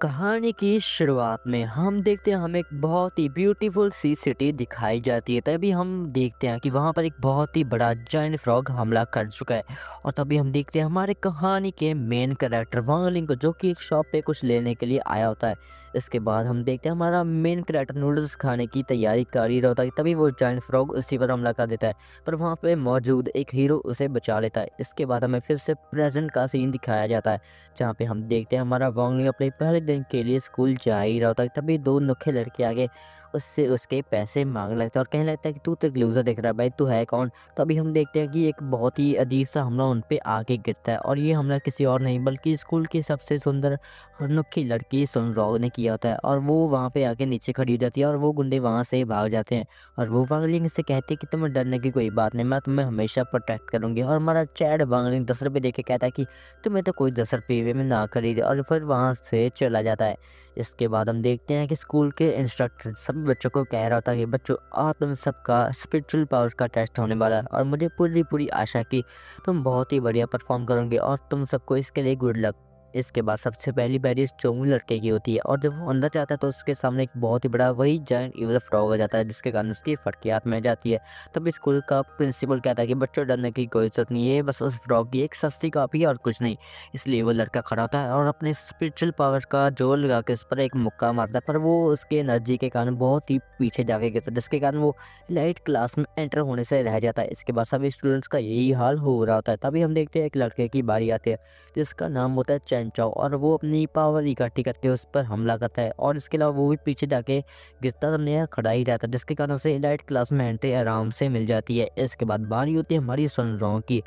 कहानी की शुरुआत में हम देखते हैं हमें एक बहुत ही ब्यूटीफुल सी सिटी दिखाई जाती है। तभी हम देखते हैं कि वहाँ पर एक बहुत ही बड़ा जायंट फ्रॉग हमला कर चुका है। और तभी हम देखते हैं हमारे कहानी के मेन कैरेक्टर वांगलिंग को, जो कि एक शॉप पे कुछ लेने के लिए आया होता है। इसके बाद हम देखते हैं हमारा मेन कैरेक्टर नूडल्स खाने की तैयारी कर ही रहा होता है, तभी वो जायंट फ्रॉग उसी पर हमला कर देता है। पर वहाँ पे मौजूद एक हीरो उसे बचा लेता है। इसके बाद हमें फिर से प्रेजेंट का सीन दिखाया जाता है, जहाँ पे हम देखते हैं हमारा वांगली अपने पहले दिन के लिए स्कूल जा ही रहा होता है। तभी दो नुखे लड़के आगे उससे उसके पैसे मांगने लगता है और कहने लगता है कि तू तो एक लूज़र दिख रहा है भाई, तू है कौन। तभी हम देखते हैं कि एक बहुत ही अजीब सा हमला उन पे आके गिरता है, और ये हमला किसी और नहीं बल्कि स्कूल की सबसे सुंदर और नुखी लड़की सुनरॉग ने किया होता है। और वो वहाँ पे आके नीचे खड़ी हो जाती है और वो गुंडे वहाँ से भाग जाते हैं। और वो वांगलिंग से कहती है कि तुम्हें डरने की कोई बात नहीं, मैं तुम्हें हमेशा प्रोटेक्ट करूंगी। और हमारा चैड वांगलिंग 10 रुपये दे के कहता है कि तुम्हें तो कोई 10 रुपये में ना खरीदे, और फिर वहाँ से चला जाता है। इसके बाद हम देखते हैं कि स्कूल के इंस्ट्रक्टर सभी बच्चों को कह रहा था कि बच्चों, आज तुम सबका स्पिरिचुअल पावर का टेस्ट होने वाला है, और मुझे पूरी पूरी आशा है कि तुम बहुत ही बढ़िया परफॉर्म करोगे, और तुम सबको इसके लिए गुड लक। इसके बाद सबसे पहली बारी इस चोंगू लड़के की होती है, और जब वो अंदर जाता है तो उसके सामने एक बहुत ही बड़ा वही जायंट इवल फ्रॉग आ जाता है, जिसके कारण उसकी फटकी हाथ में जाती है। तब स्कूल का प्रिंसिपल कहता है कि बच्चों, डरने की कोई जरूरत नहीं है, ये बस उस फ्रॉग की एक सस्ती कॉपी है और कुछ नहीं। इसलिए वो लड़का खड़ा होता है और अपने स्पिरिचुअल पावर का जोर लगा के उस पर एक मुक्का मारता है, पर वो उसके एनर्जी के कारण बहुत ही पीछे जाके गिरता है, जिसके कारण वो लाइट क्लास में एंटर होने से रह जाता है। इसके बाद सभी स्टूडेंट्स का यही हाल हो रहा होता है। तभी हम देखते हैं एक लड़के की बारी आती है, जिसका नाम होता है चैन चाओ, और वो अपनी पावर इकट्ठी करके उस पर हमला करता है। और इसके अलावा वो भी पीछे जाके गिरता तो नया खड़ा ही रहता है, जिसके कारण उसे एलाइट क्लास में एंट्री आराम से मिल जाती है। इसके बाद बारी होती है हमारी सुनरॉन्ग की,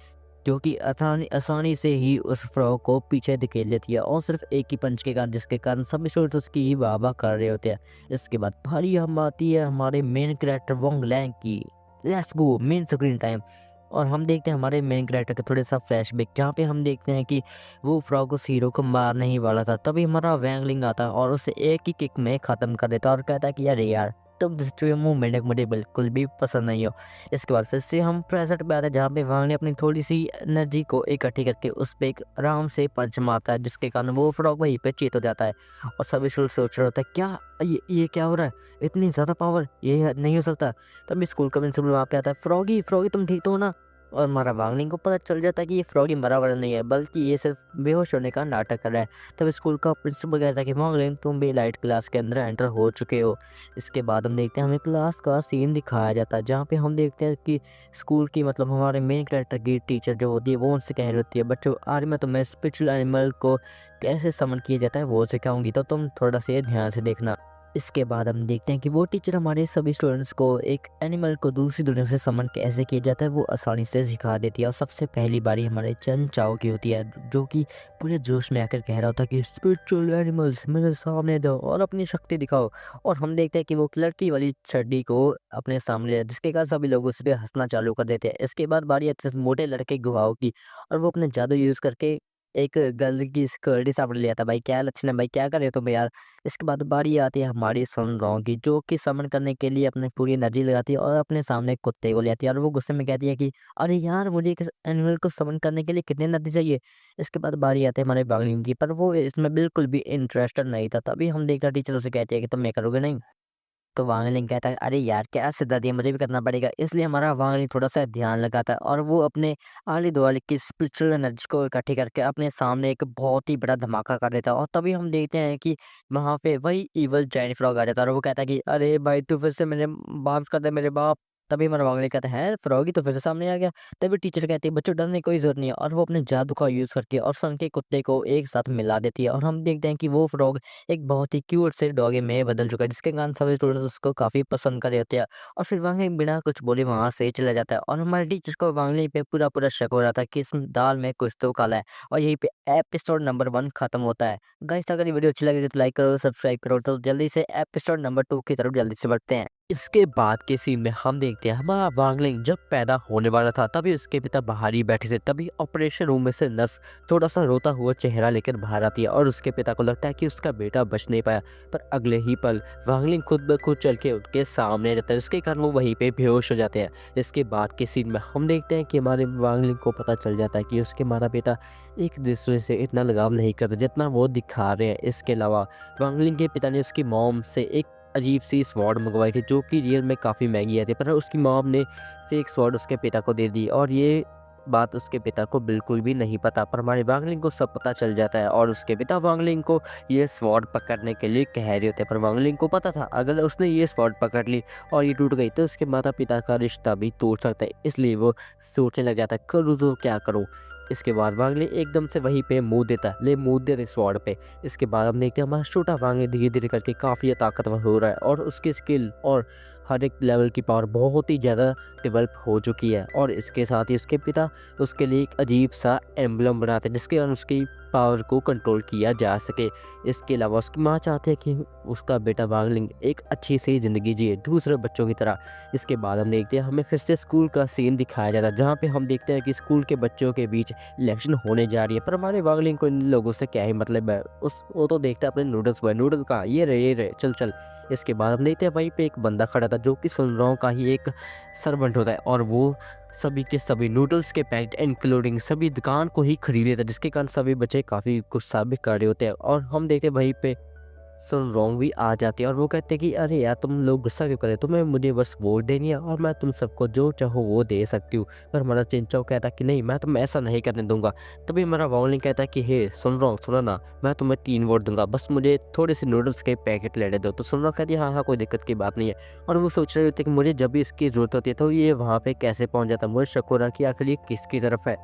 जो कि आसानी से ही उस फ्रॉग को पीछे धकेल देती है, और सिर्फ एक ही पंच के कारण, जिसके कारण सब स्टूडेंट्स उसकी ही वाह वाह कर रहे होते हैं। इसके बाद बारी हम आती है हमारे मेन कैरेक्टर वोंग लैंग की। Let's go main screen time. और हम देखते हैं हमारे मेन कैरेक्टर का थोड़ा सा फ्लैशबैक, जहाँ पे हम देखते हैं कि वो फ्रॉग उस हीरो को मारने ही वाला था। तभी हमारा वैंगलिंग आता है और उसे एक ही किक में ख़त्म कर देता है, और कहता है कि अरे यार, तुम जो मूवमेंट मुझे बिल्कुल भी पसंद नहीं हो। इसके बाद फिर से हम प्रेजेंट पे आते हैं, जहाँ पे वांग ने अपनी थोड़ी सी एनर्जी को इकट्ठी करके उस पे एक आराम से पंच मारता है, जिसके कारण वो फ्रॉग वहीं पे चेत हो जाता है। और सभी स्टूडेंट सोच रहे होता है क्या ये क्या हो रहा है, इतनी ज़्यादा पावर, ये नहीं हो सकता। तभी स्कूल का प्रिंसिपल वहाँ पे आता है, फ्रॉगी फ्रॉगी तुम ठीक तो हो ना। और हमारा वांगलिंग को पता चल जाता है कि ये फ्रॉगी मरा वरा नहीं है, बल्कि ये सिर्फ बेहोश होने का नाटक कर रहा है। तब स्कूल का प्रिंसिपल कहता है कि वांगलिंग, तुम भी लाइट क्लास के अंदर एंटर हो चुके हो। इसके बाद हम देखते हैं हमें क्लास का सीन दिखाया जाता है, जहाँ पे हम देखते हैं कि स्कूल की मतलब हमारे मेन कैरेक्टर की टीचर जो होती है वो उनसे कह रही होती है, बच्चों आज मैं तुम्हें स्पिरिचुअल एनिमल को कैसे समन किया जाता है वो सिखाऊंगी, तो तुम थोड़ा से ध्यान से देखना। इसके बाद हम देखते हैं कि वो टीचर हमारे सभी स्टूडेंट्स को एक एनिमल को दूसरी दुनिया से समन कैसे किया जाता है वो आसानी से सिखा देती है। और सबसे पहली बारी हमारे चन चाओ की होती है, जो कि पूरे जोश में आकर कह रहा होता है कि स्पिरिचुअल एनिमल्स मेरे सामने दो और अपनी शक्ति दिखाओ। और हम देखते हैं कि वो लड़की वाली छड़ी को अपने सामने ले, जिसके कारण सभी लोग उस पर हंसना चालू कर देते हैं। इसके बाद बारी आती है मोटे लड़के गुहाओं की, और वो अपने जादू यूज करके एक गर्ल की सिक्योरिटी सामने ले आता है। भाई क्या लक्षण है, भाई क्या कर रहे हो तुम यार। इसके बाद बारी आती है हमारी सुनरॉन्ग की, जो कि समन करने के लिए अपनी पूरी एनर्जी लगाती है और अपने सामने एक कुत्ते को ले आती है, और वो गुस्से में कहती है कि अरे यार, मुझे एक एनिमल को समन करने के लिए कितनी एनर्जी चाहिए। इसके बाद बारी आती है हमारे बागलिंग की, पर वो इसमें बिल्कुल भी इंटरेस्टेड नहीं था। तभी हम देखते हैं टीचर उसे कहती है कि तुम ये करोगे नहीं। तो वांगलिंग कहता है, अरे यार क्या सिद्धांत दिया, मुझे भी करना पड़ेगा। इसलिए हमारा वांगलिंग थोड़ा सा ध्यान लगाता है, और वो अपने आले दुआले की स्पिरिचुअल एनर्जी को इकट्ठी करके अपने सामने एक बहुत ही बड़ा धमाका कर देता है। और तभी हम देखते हैं कि वहाँ पे वही इवल जायंट फ्रॉग आ जाता है, और वो कहता है कि अरे भाई, तू फिर से मेरे माफ कर दे मेरे बाप। तभी हमारा वांगलिंग कहता है, फ्रॉगी तो फिर से सामने आ गया। तभी टीचर कहती है, बच्चों डरने की कोई जरूरत नहीं है, और वो अपने जादू का यूज करके और सन के कुत्ते को एक साथ मिला देती है। और हम देखते हैं कि वो फ्रॉग एक बहुत ही क्यूट से डॉगी में बदल चुका है, जिसके कारण सभी स्टूडेंट्स उसको काफ़ी पसंद कर रहे होते हैं। और फिर वांगली बिना कुछ बोले वहाँ से चला जाता है, और हमारे टीचर को वांगली पे पूरा पूरा शक हो रहा था कि इस दाल में कुछ तो काला है। और यहीं पे एपिसोड नंबर 1 खत्म होता है। गाइस, अगर ये वीडियो अच्छी लगी तो लाइक करो, सब्सक्राइब करो, तो जल्दी से एपिसोड नंबर 2 की तरफ जल्दी से बढ़ते हैं। इसके बाद के सीन में हम देखते हैं हमारा वांगलिंग जब पैदा होने वाला था तभी उसके पिता बाहर ही बैठे थे। तभी ऑपरेशन रूम में से नर्स थोड़ा सा रोता हुआ चेहरा लेकर बाहर आती है और उसके पिता को लगता है कि उसका बेटा बच नहीं पाया। पर अगले ही पल वांगलिंग खुद ब खुद चल के उनके सामने आ जाता है, जिसके कारण वो वहीं पे बेहोश हो जाते हैं। इसके बाद के सीन में हम देखते हैं कि हमारे वांगलिंग को पता चल जाता है कि उसके माता पिता एक दूसरे से इतना लगाव नहीं करते जितना वो दिखा रहे हैं। इसके अलावा वांगलिंग के पिता ने उसकी मॉम से एक अजीब-सी स्वॉर्ड मँगवाई थी जो कि रियल में काफ़ी महँगी आई थी, पर उसकी मॉम ने फेक स्वॉर्ड उसके पिता को दे दी और ये बात उसके पिता को बिल्कुल भी नहीं पता। पर हमारे वांगलिंग को सब पता चल जाता है और उसके पिता वांगलिंग को ये स्वॉर्ड पकड़ने के लिए कह रहे होते हैं। पर वांगलिंग को पता था अगर उसने ये स्वॉर्ड पकड़ ली और ये टूट गई तो उसके माता-पिता का रिश्ता भी टूट सकता है। इसलिए वो सोचने लग जाता है करूँ तो क्या करूँ? इसके बाद वांगलिंग एकदम से वहीं पे मुँह देता है, ले मुँह दे दे स्वॉर्ड पे। इसके बाद हम देखते हैं हमारा छोटा वांगलिंग धीरे-धीरे करके काफ़ी ताकतवर हो रहा है और उसकी स्किल और हर एक लेवल की पावर बहुत ही ज़्यादा डेवलप हो चुकी है। और इसके साथ ही उसके पिता उसके लिए एक अजीब-सा एम्ब्लम बनाते हैं जिसके कारण उसकी पावर को कंट्रोल किया जा सके। इसके अलावा उसकी माँ चाहती है कि उसका बेटा वांगलिंग एक अच्छी-सी ज़िंदगी जिए दूसरे बच्चों की तरह। इसके बाद हम देखते हैं हमें फिर से स्कूल का सीन दिखाया जाता है जहाँ पे हम देखते हैं कि स्कूल के बच्चों के बीच इलेक्शन होने जा रही है। पर हमारे वांगलिंग को इन लोगों से क्या ही मतलब है, उस वो तो देखता है अपने नूडल्स को है, नूडल्स कहाँ, ये रहे चल चल। इसके बाद हम देखते हैं वहीं पे एक बंदा खड़ा था जो कि सुनराव का ही एक सर्वेंट होता है और वो सभी के सभी नूडल्स के पैकेट इंक्लूडिंग सभी दुकान को ही खरीद लेता है, जिसके कारण सभी बच्चे काफ़ी गुस्सा भी कर रहे होते हैं। और हम देखते हैं वहीं पे सनरॉन्ग भी आ जाती है और वो कहते हैं कि अरे यार तुम लोग गुस्सा क्यों कर रहे हो, तुम्हें मुझे बस वोट देनी है और मैं तुम सबको जो चाहो वो दे सकती हूँ। पर हमारा चिंचाओ कहता है कि नहीं, मैं तुम्हें ऐसा नहीं करने दूंगा। तभी हमारा वावलिन कहता है कि हे सनरॉन्ग सुनो ना, मैं तुम्हें 3 वोट दूंगा, बस मुझे थोड़े से नूडल्स के पैकेट लेने दो। तो सनरॉन्ग कहती है हाँ हाँ कोई दिक्कत की बात नहीं है। और वो सोच रहे होते कि मुझे जब भी इसकी जरूरत होती है तो ये वहाँ पे कैसे पहुँच जाता है। मुझे शक हो रहा कि आखिर ये किसकी तरफ है।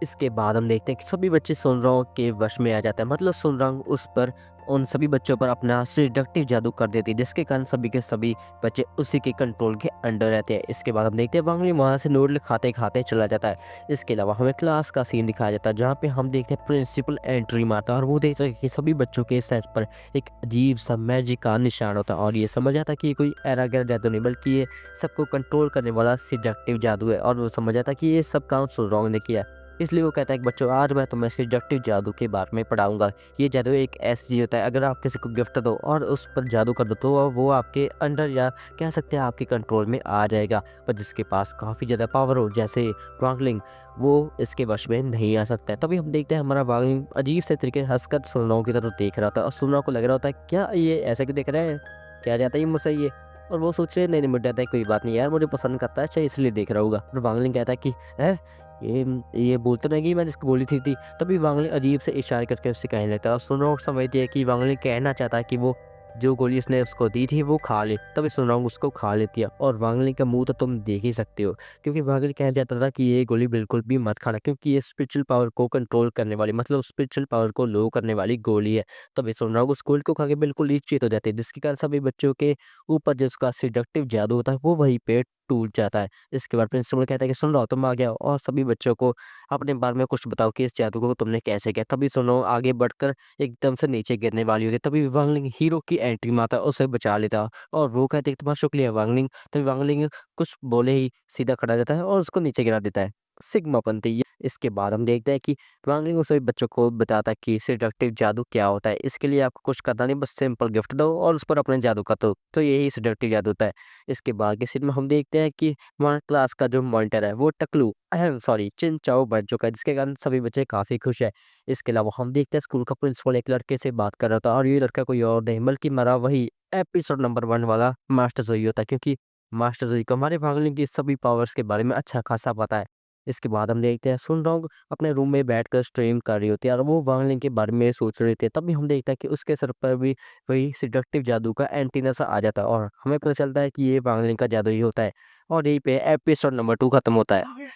इसके बाद हम देखते हैं कि सभी बच्चे सुनरंग के वश में आ जाते हैं, मतलब सुनरंग उस पर उन सभी बच्चों पर अपना सेडक्टिव जादू कर देती है, जिसके कारण सभी के सभी बच्चे उसी के कंट्रोल के अंडर रहते हैं। इसके बाद हम देखते हैं वांगली वहाँ से नोडल खाते खाते चला जाता है। इसके अलावा हमें क्लास का सीन दिखाया जाता है जहाँ पे हम देखते हैं प्रिंसिपल एंट्री मारता है और वो देखते हैं कि सभी बच्चों के सर पर एक अजीब सा मैजिक का निशान होता है और ये समझ आता है कि ये कोई एरा गैर जादू नहीं बल्कि ये सबको कंट्रोल करने वाला सेडक्टिव जादू है। और वो समझ आता है कि ये सब काम सुनरंग ने किया है। इसलिए वो कहता है कि बच्चों आज मैं तुम्हें सेडक्टिव जादू के बारे में पढ़ाऊँगा। ये जादू एक ऐसी चीज़ होता है, अगर आप किसी को गिफ्ट दो और उस पर जादू कर दो तो वो आपके अंडर या कह सकते हैं आपके कंट्रोल में आ जाएगा। पर जिसके पास काफ़ी ज़्यादा पावर हो जैसे वांगलिंग, वो इसके वश में नहीं आ सकता है। तभी हम देखते हैं हमारा वांगलिंग अजीब से तरीके से हँसकर सुनराव की तरफ देख रहा था और सुनराव को लग रहा होता है क्या ये ऐसा क्यों देख रहा है? क्या चाहता है ये मुझसे ये? और वो सोच रहे हैं नहीं, नहीं मुझे कहता है कोई बात नहीं यार, मुझे पसंद करता है शायद इसलिए देख रहा होगा। और वांगलिंग कहता है कि हैं? ये बोलते रहेगी मैंने इसको बोली थी। तभी वांगली अजीब से इशारे करके उससे कहने लगता है और सुनराव समझती है कि वांगली कहना चाहता है कि वो जो गोली उसने उसको दी थी वो खा ले। तभी सुनराव उसको खा लेती है और वांगली का मुंह तो तुम देख ही सकते हो, क्योंकि वांगली कहना चाहता था कि ये गोली बिल्कुल भी मत खाना क्योंकि ये स्पिरिचुअल पावर को कंट्रोल करने वाली, मतलब स्पिरिचुअल पावर को लो करने वाली गोली है। तभी सुनराव उस गोली को खा के बिल्कुल ही चित हो जाती है, जिसके कारण सभी बच्चों के ऊपर जो उसका सिडक्टिव जादू होता है वो वहीं पे टूट जाता है। इसके बाद प्रिंसिपल कहता है कि सुन रहा हो तुम आ गया और सभी बच्चों को अपने बारे में कुछ बताओ कि इस जादू को तुमने कैसे किया। तभी सुनो आगे बढ़कर एकदम से नीचे गिरने वाली होती है, तभी वांगलिंग हीरो की एंट्री मारता है, उसे बचा लेता है और वो कहते हैं तुम्हारा शुक्रिया वांगलिंग। तभी वांगलिंग कुछ बोले ही सीधा खड़ा हो जाता है और उसको नीचे गिरा देता है। सिग्मा बनती है। इसके बाद हम देखते हैं कि वांगलिंग उन सभी बच्चों को बताता है कि सेडक्टिव जादू क्या होता है। इसके लिए आपको कुछ करना नहीं, बस सिंपल गिफ्ट दो और उस पर अपने जादू का तो यही सेडक्टिव जादू होता है। इसके बाद के सीन में हम देखते हैं कि हमारा क्लास का जो मॉनिटर है वो टकलू सॉरी चिनचाओ बन चुका है, जिसके कारण सभी बच्चे काफ़ी खुश है। इसके अलावा हम देखते हैं स्कूल का प्रिंसिपल एक लड़के से बात कर रहा था और ये लड़का कोई और नहीं बल्कि हमारा वही एपिसोड नंबर 1 वाला मास्टर जोई होता है, क्योंकि मास्टर जोई को हमारे वांगलिंग की सभी पावर्स के बारे में अच्छा खासा पता है। इसके बाद हम देखते हैं सुनडोंग अपने रूम में बैठकर स्ट्रीम कर रही होती है और वो वांगलिंग के बारे में सोच रहे थे। तभी हम देखते हैं कि उसके सर पर भी वही सेडक्टिव जादू का एंटीना सा आ जाता है और हमें पता चलता है कि ये वांगलिंग का जादू ही होता है और यहीं पे एपिसोड नंबर 2 खत्म होता है।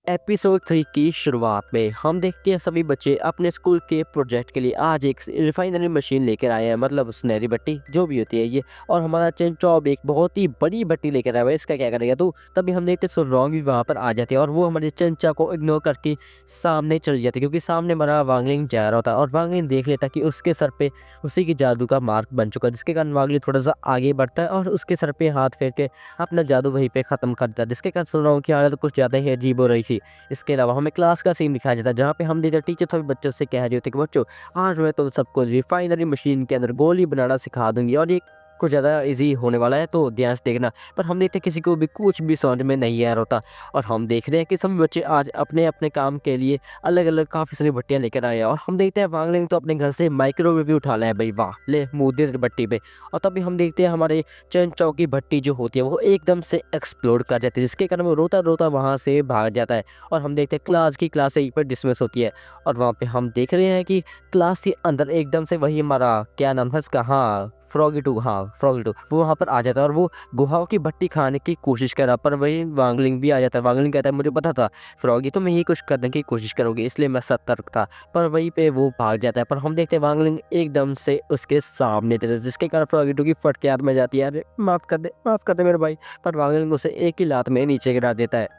एपिसोड 3 की शुरुआत में हम देखते हैं सभी बच्चे अपने स्कूल के प्रोजेक्ट के लिए आज एक रिफाइनरी मशीन लेकर आए हैं, मतलब सुनहरी भट्टी जो भी होती है ये। और हमारा चेंचॉब एक बहुत ही बड़ी भट्टी लेकर आया हुआ है, इसका क्या करेगा तो तभी हम देखते हैं सुरलोंग भी वहाँ पर आ जाते हैं और वो हमारे चेंचा को इग्नोर करके सामने चल जाते, क्योंकि सामने हमारा वांगलिंग जा रहा होता है और वांगलिंग देख लेता कि उसके सर पे उसी की जादू का मार्क बन चुका है, जिसके कारण वांगलिंग थोड़ा सा आगे बढ़ता है और उसके सर पे हाथ फेर के अपना जादू वहीं पे खत्म कर देता है, जिसके कारण सुरलोंग की हालत कुछ ज़्यादा ही अजीब हो रही थी। इसके अलावा हमें क्लास का सीन दिखाया जाता है जहाँ पे हम देखते टीचर सभी बच्चों से कह रहे होते कि बच्चों आज मैं तुम सबको रिफाइनरी मशीन के अंदर गोली बनाना सिखा दूंगी और ये कुछ ज़्यादा इजी होने वाला है, तो ध्यान से देखना। पर हम देखते हैं किसी को भी कुछ भी समझ में नहीं आ रहा होता और हम देख रहे हैं कि सभी बच्चे आज अपने अपने काम के लिए अलग अलग काफ़ी सारी भट्टियाँ लेकर आए हैं और हम देखते हैं वांगलिंग तो अपने घर से माइक्रोवेव भी उठा लाया है भाई, वाह ले मुँह दे भट्टी पे। और तभी हम देखते हैं हमारे चंद चौक की भट्टी जो होती है वो एकदम से एक्सप्लोड कर जाती है, जिसके कारण वो रोता रोता वहाँ से भाग जाता है और हम देखते हैं क्लास यहीं पर डिसमिस होती है। और वहाँ पे हम देख रहे हैं कि क्लास के अंदर एकदम से वही हमारा क्या नाम था इसका, हाँ फ्रॉगी टू, हाँ फ्रॉगी टू वो वहाँ पर आ जाता है और वो गुहाओं की भट्टी खाने की कोशिश कर रहा, पर वही वांगलिंग भी आ जाता है। वांगलिंग कहता है मुझे पता था फ्रॉगी तुम यही कुछ करने की कोशिश करोगे, इसलिए मैं सतर्क था, पर वहीं पे वो भाग जाता है। पर हम देखते हैं वांगलिंग एकदम से उसके सामने थे, जिसके कारण फ्रॉगी टू की फट के हाथ में जाती है, अरे माफ़ कर दे मेरे भाई। पर वांगलिंग उसे एक ही लात में नीचे गिरा देता है।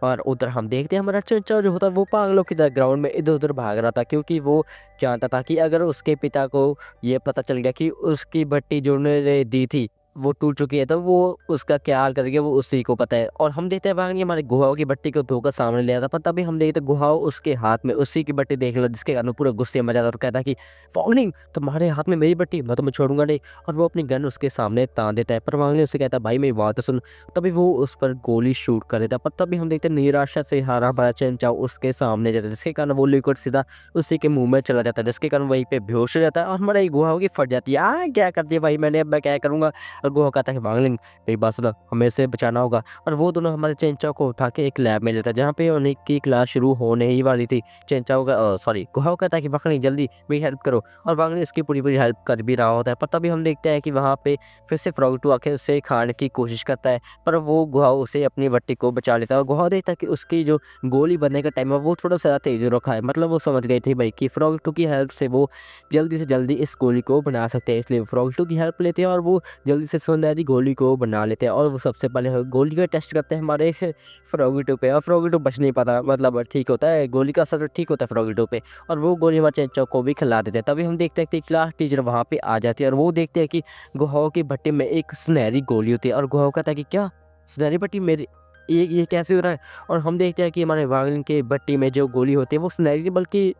और उधर हम देखते हैं हमारा चचा जो होता है वो पागलों की तरह ग्राउंड में इधर उधर भाग रहा था, क्योंकि वो जानता था कि अगर उसके पिता को ये पता चल गया कि उसकी भट्टी जो उन्होंने दी थी वो टूट चुकी है, तो वो उसका क्या हाल करेंगे वो उसी को पता है। और हम देखते हैं भाग हमारे गुहाओं की भट्टी को धोकर सामने ले आता, पर तभी हम देखते हैं गुहाओं उसके हाथ में उसी की भट्टी देख लो, जिसके कारण वो पूरा गुस्से में जाता है और कहता है कि फॉगनिंग तुम्हारे हाथ में मेरी भट्टी, मैं तुम्हें छोड़ूंगा नहीं। और वो अपनी गन उसके सामने तान देता है, पर वांगली उससे कहता है भाई मेरी बात तो सुन। तभी वो उस पर गोली शूट कर देता है, पर तभी हम देखते हैं निराशा से हारा भरा चेंचा उसके सामने जाता है, जिसके कारण वो लिक्विड सीधा उसी के मुंह में चला जाता है, जिसके कारण वहीं पे बेहोश हो जाता है और हमारी गुहा होगी फट जाती है। क्या कर दिया भाई मैंने, अब मैं क्या करूंगा। और गुहा कहता है कि वांगलिंग मेरी बात सुनो, हमें से बचाना होगा। और वो दोनों हमारे चेंचा को उठा के एक लैब में लेता है जहाँ पे उन्हीं की क्लास शुरू होने ही वाली थी। चेंचा का सॉरी गुहा कहता है कि वांगलिंग जल्दी मेरी हेल्प करो, और वांगलिंग इसकी पूरी पूरी हेल्प कर भी रहा होता है। पर तभी हम देखते हैं कि वहाँ पे फिर से फ्रॉग टू आके उसे खाने की कोशिश करता है, पर वो गुहा उसे अपनी भट्टी को बचा लेता है। और गुहा देखता है कि उसकी जो गोली बनने का टाइम है वो थोड़ा सा तेज रखा है, मतलब वो समझ गए थे भाई कि फ्रॉग टू की हेल्प से वो जल्दी से जल्दी इस गोली को बना सकते हैं, इसलिए फ्रॉग टू की हेल्प लेते हैं और वो जल्दी से सुनहरी गोली को बना लेते हैं। और वो सबसे पहले गोली का टेस्ट करते हैं हमारे फ्रॉगी टू पे, और फ्रॉगी टू बच नहीं पाता, मतलब ठीक होता है गोली का असर ठीक होता है फ्रॉगी टू पे, और वो गोली हमारे चेंचो को भी खिला देते हैं। तभी हम देखते हैं कि क्लास टीचर वहाँ पे आ जाती है और वो देखते हैं कि गुहाओं की भट्टी में एक सुनहरी गोली होती है। और गुहाओं कहता है कि क्या सुनहरी भट्टी मेरी, ये कैसे हो रहा है। और हम देखते हैं कि हमारे वागन के भट्टी में जो गोली होती है वो सुनहरी नहीं बल्कि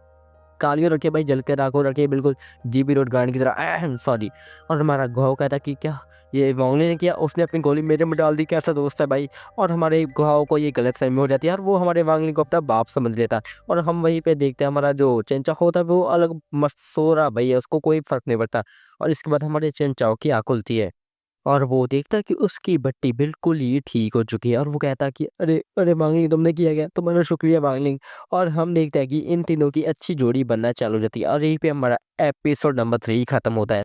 कालियों रखे भाई, जल के राख हो रखे बिल्कुल जीबी रोड गार्ड की तरह, सॉरी। और हमारा गुहाओं कहता कि क्या ये वांगले ने किया, उसने अपनी गोली मेरे में डाल दी, कैसा दोस्त है भाई। और हमारे गुहाओं को ये गलत फहमी हो जाती है और वो हमारे वांगले को अपना बाप समझ लेता है। और हम वहीं पे देखते हैं हमारा जो चेंचा होता है वो अलग मस्त सो रहा भाई है, उसको कोई फर्क नहीं पड़ता। और इसके बाद हमारे चेंचाओं की आंख खुलती है और वो देखता है कि उसकी भट्टी बिल्कुल ही ठीक हो चुकी है और वो कहता है कि अरे अरे वांगलिंग तुमने किया क्या, तुम्हारा शुक्रिया वांगलिंग। और हम देखते हैं कि इन तीनों की अच्छी जोड़ी बनना चालू हो जाती है और यहीं पे हमारा एपिसोड नंबर 3 खत्म होता है।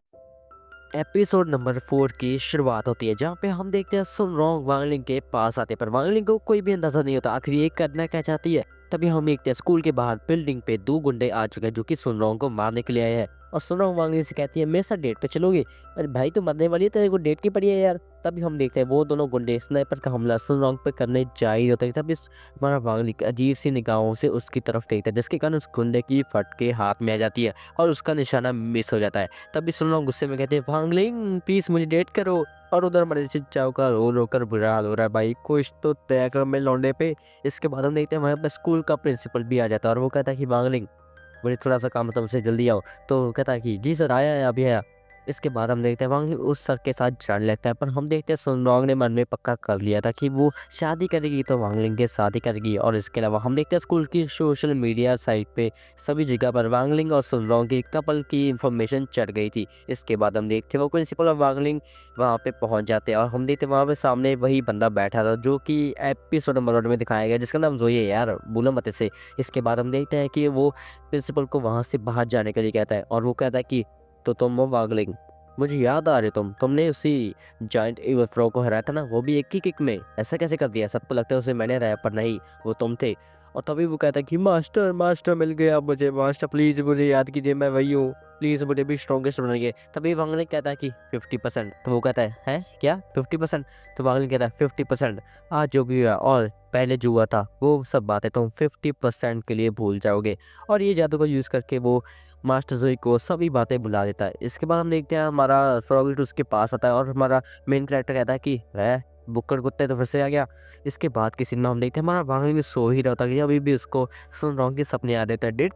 एपिसोड नंबर 4 की शुरुआत होती है जहाँ पे हम देखते हैं सुनरोंग वांगलिंग के पास आते हैं, पर वांगलिंग को कोई भी अंदाजा नहीं होता आखिर ये करना क्या चाहती है। तभी हम देखते हैं स्कूल के बाहर बिल्डिंग पे 2 गुंडे आ चुके हैं जो कि सुनरोंग को मारने के लिए आए हैं। और सुनरोंग वांगलिंग से कहती है मेरे साथ डेट पे चलोगे, अरे भाई तू मरने वाली है, तेरे को डेट की पड़ी है यार। तभी हम देखते हैं वो दोनों गुंडे स्नाइपर का हमला सुनरोंग पे करने जा ही होते हैं, तभी हमारा वांगलिंग अजीब सी निगाहों से उसकी तरफ देखता है, जिसके कारण उस गुंडे की फट के हाथ में आ जाती है और उसका निशाना मिस हो जाता है। तभी सुन लोग गुस्से में कहते हैं वांगलिंग प्लीज मुझे डेट करो। और उधर हमारे चिचाओ का रो रो कर बुरा हाल हो रहा है भाई, कुछ तो तय करो मेरे लौंडे पे। इसके बाद हम देखते हैं वहाँ पे स्कूल का प्रिंसिपल भी आ जाता है और वो कहता है कि वांगलिंग मुझे थोड़ा सा काम है तुमसे जल्दी आओ। तो कहता है कि जी सर आया है अभी आया। इसके बाद हम देखते हैं वांगलिंग उस सर के साथ जाने लगता है, पर हम देखते हैं सुनरोंग ने मन में पक्का कर लिया था कि वो शादी करेगी तो वांगलिंग के साथ ही करेगी। और इसके अलावा हम देखते हैं स्कूल की सोशल मीडिया साइट पे सभी जगह पर वांगलिंग और सुनरोंग के कपल की इंफॉर्मेशन चढ़ गई थी। इसके बाद हम देखते हैं वो प्रिंसिपल और वांगलिंग वहाँ पे पहुँच जाते हैं और हम देखते हैं वहाँ पे सामने वही बंदा बैठा था जो कि एपिसोड नंबर 1 में दिखाया गया, जिसका नाम जोई है यार, भूलो मत इसे। इसके बाद हम देखते हैं कि वो प्रिंसिपल को वहाँ से बाहर जाने के लिए कहता है और वो कहता है कि तो तुम वो वागलिंग, मुझे याद आ रहे तुमने उसी जायंट ईगल फ्रॉग को हराया था ना, वो भी एक ही किक में, ऐसा कैसे कर दिया। सबको लगता है उसे मैंने हराया पर नहीं वो तुम थे। और तभी वो कहता है कि मास्टर मास्टर मिल गया मुझे, मास्टर प्लीज़ मुझे याद कीजिए, मैं वही हूँ, प्लीज़ मुझे भी स्ट्रॉन्गेस्ट बनाइए। तभी वांग लिंग कहता है कि 50%। तो वो कहता है, हैं क्या 50%? तो वांग लिंग कहता है 50%, आज जो भी हुआ और पहले जो हुआ था वो सब बातें तुम 50% के लिए भूल जाओगे। और ये जादू का यूज़ करके वो मास्टर ज़ोई को सभी बातें भुला देता है। इसके बाद हम देखते हैं हमारा फ्रॉगलेट उसके पास आता है और हमारा मेन कैरेक्टर कहता है कि वह बुक्कड़ कुत्ते तो फिर से आ गया। इसके बाद के सीन में हम देखते हैं हमारा वांग लिंग सो ही रहा था कि अभी भी उसको सुन रहा हूँ कि सपने आ रहे थे, डेट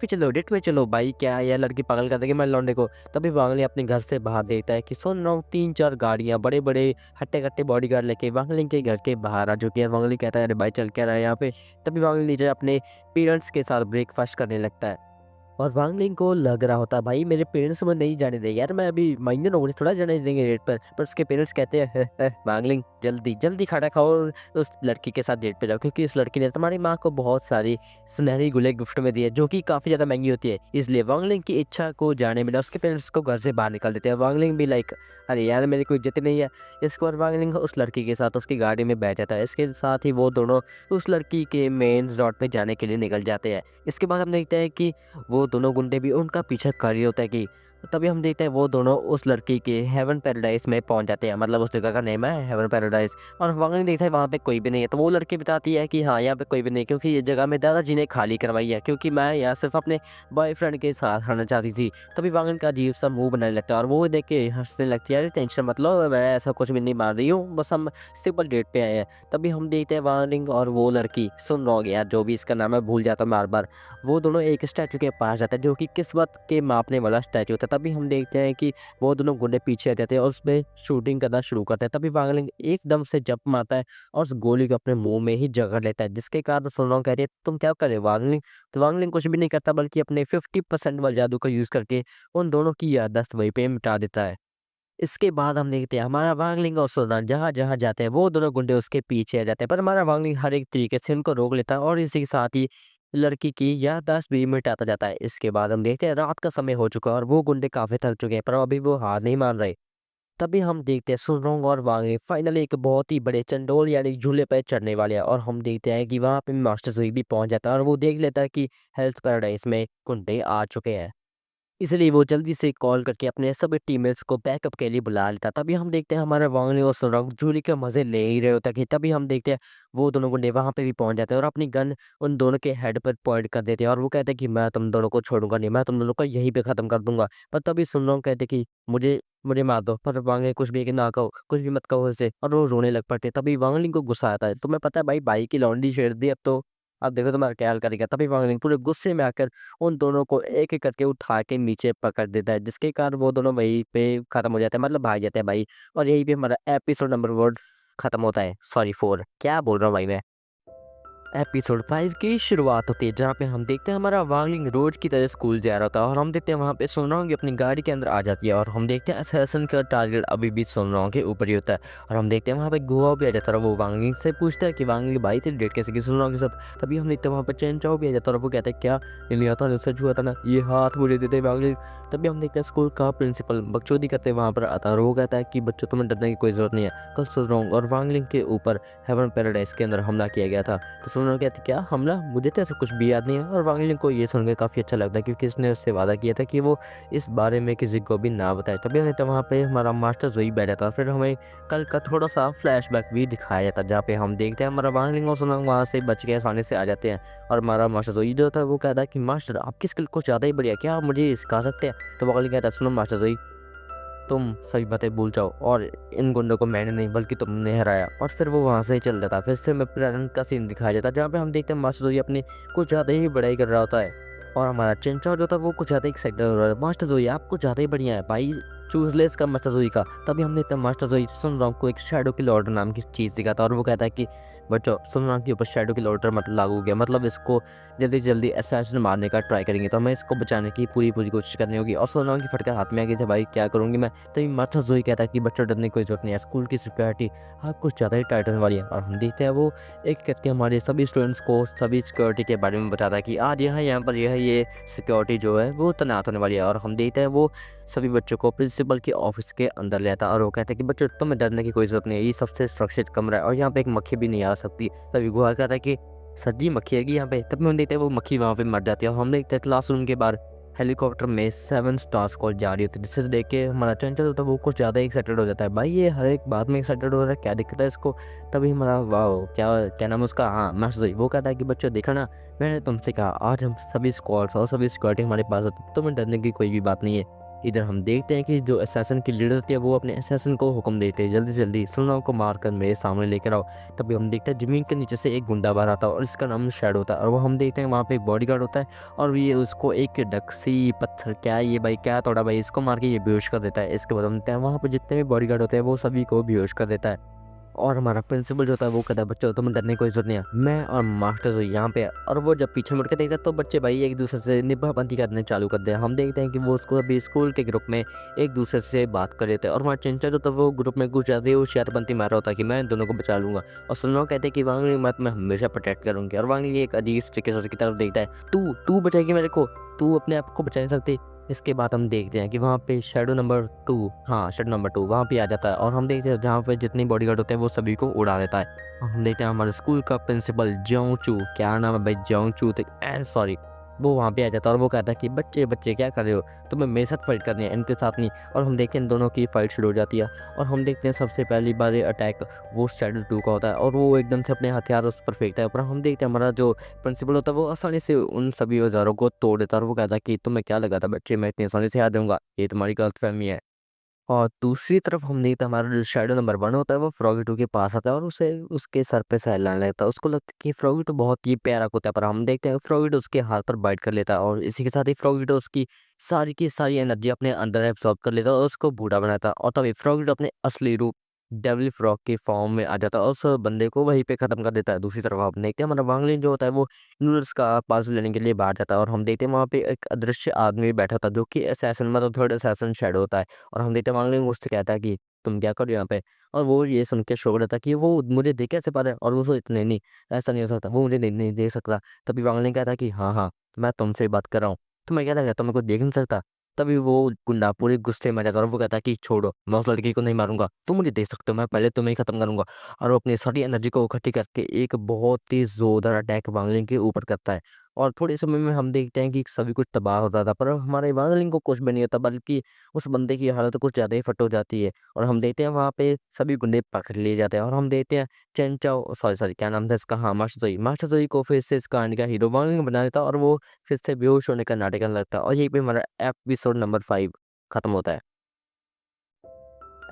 पे चलो भाई, क्या है, यह लड़की पागल कर देगी मैं लौंडे को। तभी वांग लिंग अपने घर से बाहर देखता है कि सुन रहा हूँ 3-4 गाड़ियाँ बड़े बड़े हट्टे-कट्टे बॉडीगार्ड लेके वांग लिंग के घर के बाहर आ चुकी है। वांग लिंग कहता है, अरे भाई चल क्या रहा है यहाँ पे। तभी वांग लिंग नीचे अपने पेरेंट्स के साथ ब्रेकफास्ट करने लगता है और वांग लिंग को लग रहा होता है भाई मेरे पेरेंट्स मुझे नहीं जाने देंगे यार, मैं अभी माइनर हूँ, मुझे थोड़ा जाने देंगे डेट पर उसके पेरेंट्स कहते हैं, वांग लिंग जल्दी जल्दी खाना खाओ और उस लड़की के साथ डेट पे जाओ, क्योंकि उस लड़की ने तुम्हारी माँ को बहुत सारी सुनहरी गुले गिफ्ट में दी है जो कि काफ़ी ज़्यादा महंगी होती है। इसलिए वांग लिंग की इच्छा को जाने मिला, उसके पेरेंट्स को घर से बाहर निकाल देते हैं। वांग लिंग भी लाइक अरे यार मेरी कोई इज्जत ही नहीं है। इसके बाद वांग लिंग उस लड़की के साथ उसकी गाड़ी में बैठ जाता है। इसके साथ ही वो दोनों उस लड़की के मेन रिजॉर्ट पे जाने के लिए निकल जाते हैं। इसके बाद हम देखते हैं कि वो दोनों गुंडे भी उनका पीछा कर रहे होता है कि तभी हम देखते हैं वो दोनों उस लड़की के हेवन पैराडाइज में पहुंच जाते हैं, मतलब उस जगह का नेम है हेवन पैराडाइज। और वहाँ देखता है वहाँ पे कोई भी नहीं है, तो वो लड़की बताती है कि हाँ यहाँ पे कोई भी नहीं, क्योंकि ये जगह मैं दादाजी ने खाली करवाई है, क्योंकि मैं यहाँ सिर्फ अपने बॉयफ्रेंड के साथ रहना चाहती थी। तभी वांगन का अजीब सा मुंह बनाने लगता है और वो देख के हंसने लगती है, अरे टेंशन मत लो, मैं ऐसा कुछ भी नहीं मार रही हूँ, बस हम सिंपल डेट पे आए हैं। तभी हम देखते हैं वांगलिंग और वो लड़की, सुन रहा यार जो भी इसका नाम है भूल जाता हूँ बार बार, वो दोनों एक स्टैचू के पास जाते हैं जो कि किस्मत के मापने वाला स्टैचू होता है। तभी हम देखते हैं कि वो दोनों गुंडे पीछे आ जाते हैं और उसमें शूटिंग करना शुरू करते हैं। तभी वांगलिंग एकदम से जंप मारता है और उस गोली को अपने मुंह में ही जगह लेता है, जिसके कारण सुनरोंग कहती है तुम क्या कर रहे हो वांगलिंग। तो वांगलिंग कुछ भी नहीं करता बल्कि अपने 50% वाले जादू का यूज करके उन दोनों की याददाश्त वहीं पे मिटा देता है। इसके बाद हम देखते हैं हमारा वांगलिंग और सुनरन जहाँ-जहाँ जाते हैं वो दोनों गुंडे उसके पीछे आ जाते हैं, पर हमारा वांगलिंग हर एक तरीके से उनको रोक लेता है और इसी के साथ ही लड़की की याददाश्त भी मिटाता जाता है। इसके बाद हम देखते हैं रात का समय हो चुका है और वो गुंडे काफ़ी थक चुके हैं, पर अभी वो हार नहीं मान रहे। तभी हम देखते हैं सुनरोंग और वांगलिंग फाइनली एक बहुत ही बड़े चंडोल यानी झूले पे चढ़ने वाले हैं और हम देखते हैं कि वहाँ पे मास्टर ज़ोई भी पहुँच जाता है और वो देख लेता है कि हेल्थ पैराडाइस में गुंडे आ चुके हैं। इसलिए वो जल्दी से कॉल करके अपने सभी टीममेट्स को बैकअप के लिए बुला लेता। तभी हम देखते हैं हमारा वांगली और सुरंग जूली के मज़े ले ही रहे होते हैं कि तभी हम देखते हैं वो दोनों गुंडे वहाँ पे भी पहुँच जाते हैं और अपनी गन उन दोनों के हेड पर पॉइंट कर देते हैं और वो कहते हैं कि मैं तुम दोनों को छोड़ूंगा नहीं, मैं तुम दोनों को यहीं पे ख़त्म कर दूंगा। पर तभी सुनरोंग कहते कि मुझे मुझे मार दो, पर वांगली कुछ भी कि ना कहो, कुछ भी मत कहो इसे, और वो रोने लग पड़ते हैं। तभी वांगली को गुस्सा आता है, तुम्हें पता है भाई की लौंडी छेड़ दी, अब देखो तुम्हारा क्या हाल करेगा। तभी वांगली पूरे गुस्से में आकर उन दोनों को एक-एक करके उठा के नीचे पटक देता है, जिसके कारण वो दोनों वहीं पे खत्म हो जाते हैं, मतलब भाग जाते हैं भाई। और यहीं पे हमारा एपिसोड नंबर 4 खत्म होता है, सॉरी 4 क्या बोल रहा हूँ भाई मैं। एपिसोड 5 की शुरुआत होती है जहाँ पे हम देखते हैं हमारा वांगलिंग रोज की तरह स्कूल जा रहा था और हम देखते हैं वहाँ पे सुनरोंग अपनी गाड़ी के अंदर आ जाती है और हम देखते हैं असैसिन का टारगेट अभी भी सुनरोंग के ऊपर ही होता है। और हम देखते हैं वहाँ पे गुआ भी आ जाता है और वो वांगलिंग से पूछता है कि वांगलिंग भाई तेरी डेट कैसे की सुनरोंग के साथ। तभी हम देखते हैं वहाँ पर चैन चाओ भी आ जाता है और वो कहता है क्या ये नहीं आता, सच हुआ था ना, ये हाथ मुझे देते वांगलिंग। तभी हम देखते हैं स्कूल का प्रिंसिपल बकचोदी करते हैं वहाँ पर आता है और वो कहता है कि बच्चों तुम्हें डरने की कोई जरूरत नहीं है, कल सुनरोंग और वांगलिंग के ऊपर हेवन पैराडाइज के अंदर हमला किया गया था। तो सुनर कहती क्या हमला, मुझे तो ऐसा कुछ भी याद नहीं है। और वांगलिंग को ये सुनकर काफ़ी अच्छा लगता है क्योंकि इसने उससे वादा किया था कि वो इस बारे में किसी को भी ना बताए। तभी हमें तो वहाँ पे हमारा मास्टर जोई बैठा था, फिर हमें कल का थोड़ा सा फ्लैशबैक भी दिखाया जाता है जहाँ पे हम देखते हैं हमारा वांगलिंग और सुनर वहाँ से बच के आसानी से आ जाते हैं। और हमारा मास्टर जोई जो था वो कहता है कि मास्टर आपकी स्किल कुछ ज़्यादा ही बढ़िया, क्या आप मुझे सिखा सकते हैं। तो वांगलिंग कहता है सुनो मास्टर जोई, तुम सभी बातें भूल जाओ और इन गुंडों को मैंने नहीं बल्कि तुमने हराया। और फिर वो वहाँ से ही चल जाता है। फिर से हमें प्रेजेंट का सीन दिखाया जाता है जहाँ पे हम देखते हैं मास्टर जोई अपनी कुछ ज़्यादा ही बड़ाई कर रहा होता है और हमारा चिंचा जो था वो कुछ ज़्यादा एक्साइटेड हो रहा है, मास्टर जोई आप कुछ ज़्यादा ही बढ़िया है भाई, चूज ले इसका मास्टर जोई का। तभी हम देखते हैं मास्टर जोई सुनरोंग को एक शैडो किल ऑर्डर नाम की चीज़ दिखाता है और वो कहता है कि बच्चों सुनरोंग के ऊपर शैडो किल ऑर्डर मत लागू हो गया, मतलब इसको जल्दी से जल्दी असैसिन मारने का ट्राई करेंगे, तो हमें इसको बचाने की पूरी पूरी कोशिश करनी होगी। और सुनरोंग की फटकार हाथ में आ गई थी, भाई क्या करूँगी मैं। तभी मास्टर जोई कहता है कि बच्चों डरने की कोई जरूरत नहीं है, स्कूल की सिक्योरिटी हाँ कुछ ज़्यादा ही टाइट होने वाली है। और हम देखते हैं वो एक करके हमारे सभी स्टूडेंट्स को सभी सिक्योरिटी के बारे में बताता है कि आज यहाँ पर ये सिक्योरिटी जो है वो तैनात होने वाली है। और हम देखते हैं वो सभी बच्चों को प्रिंसिपल के ऑफिस के अंदर ले आता है और वो कहता है कि बच्चों तुम्हें डरने की कोई ज़रूरत नहीं है, ये सबसे सुरक्षित कमरा है और यहाँ पे एक मक्खी भी नहीं आ सकती। तभी गुहा कहता है कि सर जी मक्खी हैगी यहाँ पे। तब हम देखते हैं वो मक्खी वहाँ पे मर जाती है और हम देखते हैं क्लासरूम के बाहर हेलीकॉप्टर में 7 स्टार्स कॉल जा रही होती है, जिससे देख के हमारा चंचल होता है वो कुछ ज़्यादा एक्साइटेड हो जाता है। भाई ये हर एक बात में एक्साइटेड हो रहा है, क्या दिक्कत है इसको। तभी हमारा वाह क्या क्या नाम है उसका, हाँ मास्टर, वो कहता है कि बच्चों देखा ना, मैंने तुमसे कहा आज हम सभी स्क्वाड्स और सभी सिक्योरिटी हमारे पास है, तुम्हें डरने की कोई भी बात नहीं है। इधर हम देखते हैं कि जो असैसिन की लीडर होती है वो अपने असैसिन को हुक्म देते हैं जल्दी जल्दी सुनो को मारकर मेरे सामने लेकर आओ। तभी हम देखते हैं ज़मीन के नीचे से एक गुंडा बाहर आता है और इसका नाम शैडो होता है, और वो हम देखते हैं वहाँ पे एक बॉडीगार्ड होता है और ये उसको एक डक्सी पत्थर क्या है ये भाई क्या थोड़ा भाई इसको मार के ये बेहोश कर देता है। इसके बाद हम देखते हैं वहाँ पे जितने भी बॉडीगार्ड होते हैं वो सभी को बेहोश कर देता है। और हमारा प्रिंसिपल जो होता है वो कहता है बच्चों तुम्हें डरने की कोई जरूरत नहीं है, मैं और मास्टर जो यहाँ पे है। और वो जब पीछे मुड़ के देखता है तो बच्चे भाई एक दूसरे से निभाबंदी करने चालू कर दे। हम देखते हैं कि वो उसको अभी स्कूल के ग्रुप में एक दूसरे से बात कर रहे थे और हमारा चिंचा जो था वो ग्रुप में कुछ ज़्यादा ही होशियारपंती मार रहा होता है कि मैं इन दोनों को बचा लूंगा। और सुनो कहते हैं कि वांगली मत मैं हमेशा प्रोटेक्ट करूंगी। और वांगली एक अजीब तरीके से उसकी तरफ देखता है, तू तू बचाएगी मेरे को, तू अपने आप को बचा नहीं सकती। इसके बाद हम देखते हैं कि वहाँ पे शेडो नंबर 2, हाँ शेडो नंबर 2 वहाँ पे आ जाता है और हम देखते हैं जहाँ पे जितनी बॉडीगार्ड होते हैं वो सभी को उड़ा देता है। और हम देखते हैं हमारे स्कूल का प्रिंसिपल जोंगचू, क्या नाम है भाई, जोंगचू सॉरी, वो वहाँ पे आ जाता है और वो कहता है कि बच्चे बच्चे क्या कर रहे हो, तुम्हें मेरे साथ फाइट करनी है इनके साथ नहीं। और हम देखते हैं इन दोनों की फाइट शुरू हो जाती है और हम देखते हैं सबसे पहली बार ये अटैक वो शेडो 2 का होता है और वो एकदम से अपने हथियार उस पर फेंकता है। और हम देखते हैं हमारा जो प्रिंसिपल होता है वो आसानी से उन सभी औजारों को तोड़ देता है और वो कहता है कि तुम्हें क्या लगा था बच्चे मैं इतनी आसानी से हार जाऊंगा, ये तुम्हारी गलतफहमी है। और दूसरी तरफ हम देखते हैं हमारा जो शैडो नंबर 1 होता है वो फ्रॉगी 2 के पास आता है और उसे उसके सर पे सहलाने लगता है। उसको लगता है कि फ्रॉगी 2 बहुत ही प्यारा होता है, पर हम देखते हैं फ्रॉगी 2 उसके हाथ पर बाइट कर लेता है और इसी के साथ ही फ्रॉगी 2 उसकी सारी की सारी एनर्जी अपने अंदर एब्सॉर्ब कर लेता है और उसको बूढ़ा बनाता है। और तभी फ्रॉगी 2 अपने असली रूप डेविल फ्रॉग के फॉर्म में आ जाता है और उस बंदे को वहीं पे खत्म कर देता है। दूसरी तरफ हम देखते हैं हमारा वांगलिन जो होता है वो नूडल्स का पार्सल लेने के लिए बाहर जाता है और हम देखते हैं वहाँ पे एक अदृश्य आदमी बैठा था जो कि असैसिन मतलब थर्ड असैसिन शैडो होता है। और हम देखते हैं वांगलिन उससे कहता है कि तुम क्या कर रहे हो यहाँ पे। और वो ये सुन के शौक रहता है कि वो मुझे देख कैसे पा रहा है, और वो सोचता नहीं नहीं ऐसा नहीं हो सकता, वो मुझे नहीं देख सकता। तभी वांगलिन कहता है कि हाँ हाँ मैं तुमसे ही बात कर रहा हूँ, तुम्हें क्या लगा तुम मेरे को देख नहीं सकता। तभी वो गुंडा पूरे गुस्से में आ जाता है और वो कहता है कि छोड़ो मैं उस लड़की को नहीं मारूंगा, तुम मुझे देख सकते हो, मैं पहले तुम्हें ही खत्म करूंगा। और वो अपनी सारी एनर्जी को इकट्ठी करके एक बहुत ही जोरदार अटैक वांगलिन के ऊपर करता है। और थोड़े समय में हम देखते हैं कि सभी कुछ तबाह होता था, पर हमारे वांगलिन को कुछ भी नहीं होता, बल्कि उस बंदे की हालत कुछ ज़्यादा ही फट हो जाती है। और हम देखते हैं वहाँ पे सभी गुंडे पकड़ लिए जाते हैं और हम देखते हैं चेन चाओ सॉरी सॉरी क्या नाम था इसका, हाँ मास्टर जोई को फिर से इस कहानी का हीरो वांगलिन बना देता है और वो फिर से बेहोश होने का नाटक करने लगता है और यहीं पे हमारा एपिसोड नंबर 5 खत्म होता है।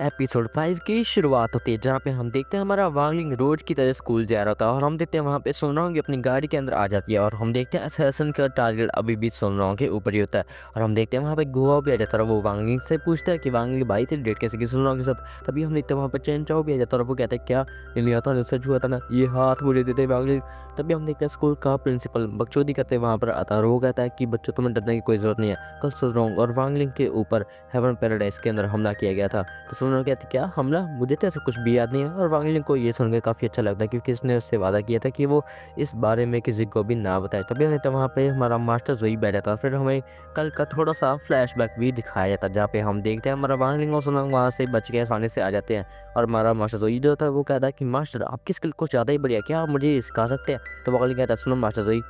एपिसोड 5 की शुरुआत होती है जहाँ पे हम देखते हैं हमारा वांगलिंग रोज की तरह स्कूल जा रहा था और हम देखते हैं वहाँ पे सुनरांग अपनी गाड़ी के अंदर आ जाती है और हम देखते हैं असैसिन का टारगेट अभी भी सुनरांग के ऊपर ही होता है। और हम देखते हैं वहाँ पे गुआ भी आ जाता है और वो वांगलिंग से पूछता है कि वांगलिंग भाई तेरी डेट कैसे की सुनरांग के साथ। तभी हम देखते हैं वहाँ पर चैन चाओ भी आ जाता है और वो कहता है क्या नहीं आता नहीं सच हुआ था ना, ये हाथ मुझे देते वांगलिंग। तभी हम देखते हैं स्कूल का प्रिंसिपल बकचोदी करते वहाँ पर आता है और वो कहता है कि बच्चों तुम्हें डरने की कोई जरूरत नहीं है, कल सुनरांग और वांगलिंग के ऊपर हेवन पैराडाइज के अंदर हमला किया गया था। तो सुनरांग कहती क्या हमला, मुझे तो ऐसा कुछ भी याद नहीं है। और वांगलिन को ये सुनकर काफ़ी अच्छा लगता है क्योंकि इसने उससे वादा किया था कि वो इस बारे में किसी को भी ना बताए। तभी हमें तो वहाँ पे हमारा मास्टर जोई बैठा था, फिर हमें कल का थोड़ा सा फ्लैशबैक भी दिखाया जाता है जहाँ पे हम देखते हैं हमारा वांगलिन और सुनंग वहाँ से बच के आसानी से आ जाते हैं। और हमारा मास्टर जोई जो था वो कहता है कि मास्टर आपकी स्किल कुछ ज़्यादा ही बढ़िया, क्या आप मुझे सिखा सकते हैं। तो वांगलिन कहता है सुनो मास्टर जोई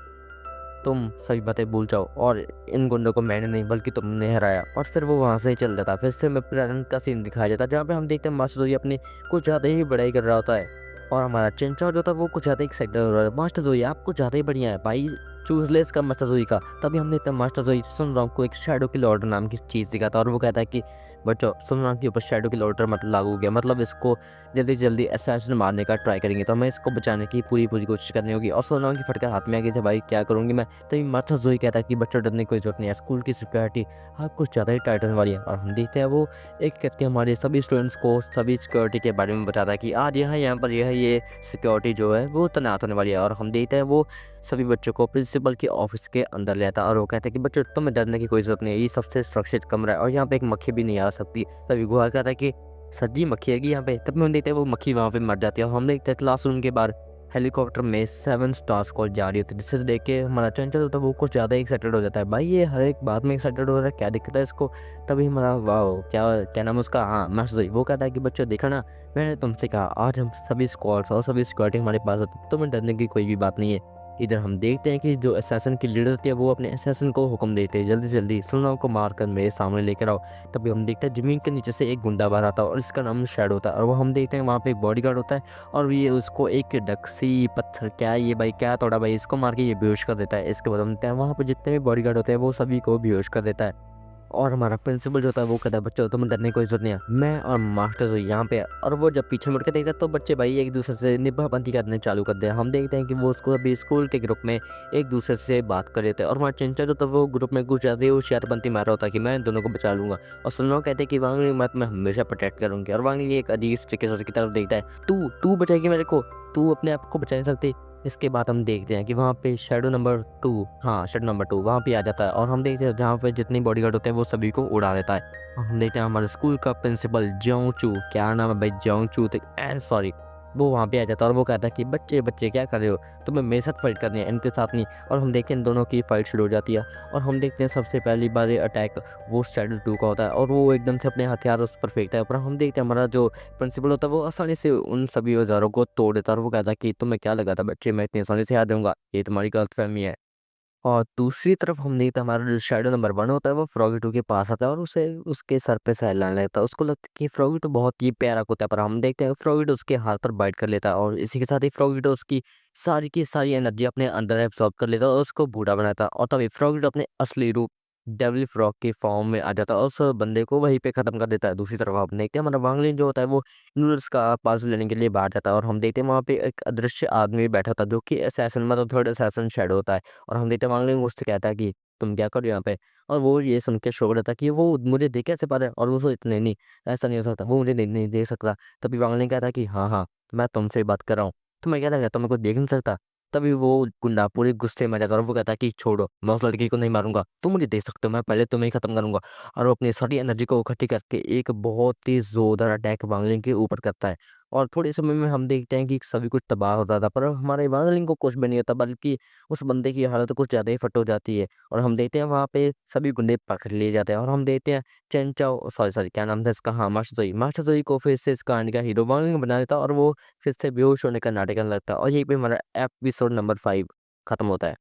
तुम सभी बातें भूल जाओ और इन गुंडों को मैंने नहीं बल्कि तुमने हराया। और फिर वो वहाँ से ही चल जाता। फिर से हमें प्रेजेंट का सीन दिखाया जाता है जहाँ पे हम देखते हैं मास्टर जोई अपनी कुछ ज़्यादा ही बड़ाई कर रहा होता है और हमारा चिंचा जो था वो कुछ ज़्यादा एक्साइटेड हो रहा है, मास्टर जोई आप कुछ ज़्यादा ही बढ़िया है भाई, चूज ले इसका मास्टर जोई का। तभी हम देखते हैं मास्टर जोई सुनरांग को एक शैडो किल ऑर्डर नाम की चीज़ दिखाता है और वो कहता है कि बच्चों सुनरांग के ऊपर शैडो किल ऑर्डर मतलब लागू हो गया, मतलब इसको जल्दी जल्दी असैसिन मारने का ट्राई करेंगे, तो हमें इसको बचाने की पूरी पूरी कोशिश करनी होगी। और सुनरांग की फटकार हाथ में आ गई थी, भाई क्या करूँगी मैं। तभी मास्टर जोई कहता है कि बच्चों डरने की कोई जरूरत नहीं है, स्कूल की सिक्योरिटी हाँ कुछ ज़्यादा ही टाइट होने वाली है। और हम देखते हैं वो एक करके हमारे सभी स्टूडेंट्स को सभी सिक्योरिटी के बारे में बताता है कि आज यहाँ पर ये सिक्योरिटी जो है वो तैनात होने वाली है। और हम देखते हैं वो सभी बच्चों को प्रिंसिपल के ऑफिस के अंदर ले आता है और वो कहते हैं कि बच्चों तुम्हें डरने की कोई जरूरत नहीं है, ये सबसे सुरक्षित कमरा है और यहाँ पे एक मक्खी भी नहीं आ सकती। तभी गुहा कहता है कि सर जी मक्खी हैगी यहाँ पे। तब हम देखते हैं वो मक्खी वहाँ पे मर जाती है और हम देखते हैं क्लासरूम के बाहर हेलीकॉप्टर में 7 स्टार्स कॉल जा रही होती है, जिससे देख के हमारा चंचल होता है वो कुछ ज़्यादा एक्साइटेड हो जाता है, भाई ये हर एक बात में एक्साइटेड हो रहा है, क्या दिक्कत है इसको। तभी हमारा वाह क्या क्या नाम है उसका, हाँ मास्टर, वो कहता है कि बच्चों देखा ना, मैंने तुमसे कहा आज हम सभी स्क्वाड्स और सभी सिक्योरिटी हमारे पास है, तुम्हें डरने की कोई भी बात नहीं है। इधर हम देखते हैं कि जो असैसिन की लीडर होती है वो अपने असैसिन को हुक्म देते हैं जल्दी से जल्दी सुनाओ को मारकर मेरे सामने लेकर आओ। तभी हम देखते हैं ज़मीन के नीचे से एक गुंडा बाहर आता है और इसका नाम शैडो होता है और वो हम देखते हैं वहाँ पे एक बॉडीगार्ड होता है और ये उसको एक डक्सी पत्थर क्या है ये भाई क्या तोड़ा भाई इसको मार के ये बेहोश कर देता है। इसके बाद हम देखते हैं वहाँ पे जितने भी बॉडीगार्ड होते हैं वो सभी को बेहोश कर देता है और हमारा प्रिंसिपल जो होता है वो कहता है बच्चों तुम्हें डरने की कोई ज़रूरत नहीं है, मैं और मास्टर जो यहाँ पे है। और वो जब पीछे मुड़ के देखता है तो बच्चे भाई एक दूसरे से निब्बाबंदी करने चालू कर दे। हम देखते हैं कि वो उसको अभी स्कूल के ग्रुप में एक दूसरे से बात कर रहे थे और वहाँ चिंचा जो था वो ग्रुप में कुछ ज़्यादा ही होशियारबंती मार रहा होता है कि मैं इन दोनों को बचा लूंगा। और सुनो कहते हैं कि वांगली मत मैं हमेशा प्रोटेक्ट करूँगी और वांगली एक अजीब तरीके से उसकी तरफ देखता है, तू तू बचाएगी मेरे को, तू अपने आप को बचा नहीं सकती। इसके बाद हम देखते हैं कि वहाँ पे शैडो नंबर 2 हाँ, शैडो नंबर 2 वहाँ पे आ जाता है और हम देखते हैं जहाँ पे जितनी बॉडीगार्ड होते हैं वो सभी को उड़ा देता है। और हम देखते हैं हमारे स्कूल का प्रिंसिपल जोंचू क्या नाम है भाई जोंचू सॉरी वो वहाँ पे आ जाता है और वो कहता है कि बच्चे बच्चे क्या कर रहे हो, तुम्हें मेरे साथ फाइट करनी है इनके साथ नहीं। और हम देखते हैं इन दोनों की फाइट शुरू हो जाती है और हम देखते हैं सबसे पहली बार ये अटैक वो शैडो 2 का होता है और वो एकदम से अपने हथियार उस पर फेंकता है। पर हम देखते हैं हमारा जो प्रिंसिपल होता है वो आसानी से उन सभी औजारों को तोड़ देता है और वो कहता है कि तुम्हें क्या लगा था बच्चे मैं इतनी आसानी से हार दूंगा, ये तुम्हारी गलतफहमी है। और दूसरी तरफ हम देखते हैं हमारा जो शैडो नंबर 1 होता है वो फ्रॉगी 2 के पास आता है और उसे उसके सर पे सहलाने लगता है। उसको लगता है कि फ्रॉगी 2 बहुत ही प्यारा होता है पर हम देखते हैं फ्रॉगी 2 उसके हाथ पर बाइट कर लेता है और इसी के साथ ही फ्रॉगी 2 उसकी सारी की सारी एनर्जी अपने अंदर एब्सॉर्ब कर लेता है और उसको बूढ़ा बनाता है। और तभी फ्रॉगी 2 अपने असली रूप डेविल फ्रॉग के फॉर्म में आ जाता है और उस बंदे को वहीं पे खत्म कर देता है। दूसरी तरफ हम देखते हैं हमारा वांगलिन जो होता है वो नूडल्स का पार्सल लेने के लिए बाहर जाता है और हम देखते हैं वहाँ पे एक अदृश्य आदमी बैठा होता है जो कि असैसिन मतलब थर्ड असैसिन शैडो होता है। और हम देखते हैं वांगलिन उससे कहता है कि तुम क्या कर रहे हो यहाँ पे। और वो ये सुन के शौक रहता है कि वो मुझे देख कैसे पा रहा है और वो सोचता नहीं नहीं ऐसा नहीं हो सकता, वो मुझे नहीं दे सकता। तभी वांगलिन कहता है कि हाँ हाँ मैं तुमसे ही बात कर रहा हूँ, तुम्हें क्या लगा तुम मेरे को देख नहीं सकता। तभी वो गुंडा पूरे गुस्से में आ जाता है और वो कहता है कि छोड़ो मैं उस लड़की को नहीं मारूंगा, तुम मुझे देख सकते हो मैं पहले तुम्हें ही खत्म करूंगा। और वो अपनी सारी एनर्जी को इकट्ठी करके एक बहुत ही जोरदार अटैक वांगलिन के ऊपर करता है। और थोड़े समय में हम देखते हैं कि सभी कुछ तबाह होता था पर हमारे वांगलिन को कुछ भी नहीं होता बल्कि उस बंदे की हालत कुछ ज़्यादा ही फट हो जाती है। और हम देखते हैं वहाँ पे सभी गुंडे पकड़ लिए जाते हैं और हम देखते हैं चेन चाओ सॉरी सॉरी क्या नाम था इसका, हाँ मास्टर जोई को फिर से इस कहानी का हीरो वांगलिन बना देता है और वो फिर से बेहोश होने का नाटक करने लगता है और यहीं पे हमारा एपिसोड नंबर 5 खत्म होता है।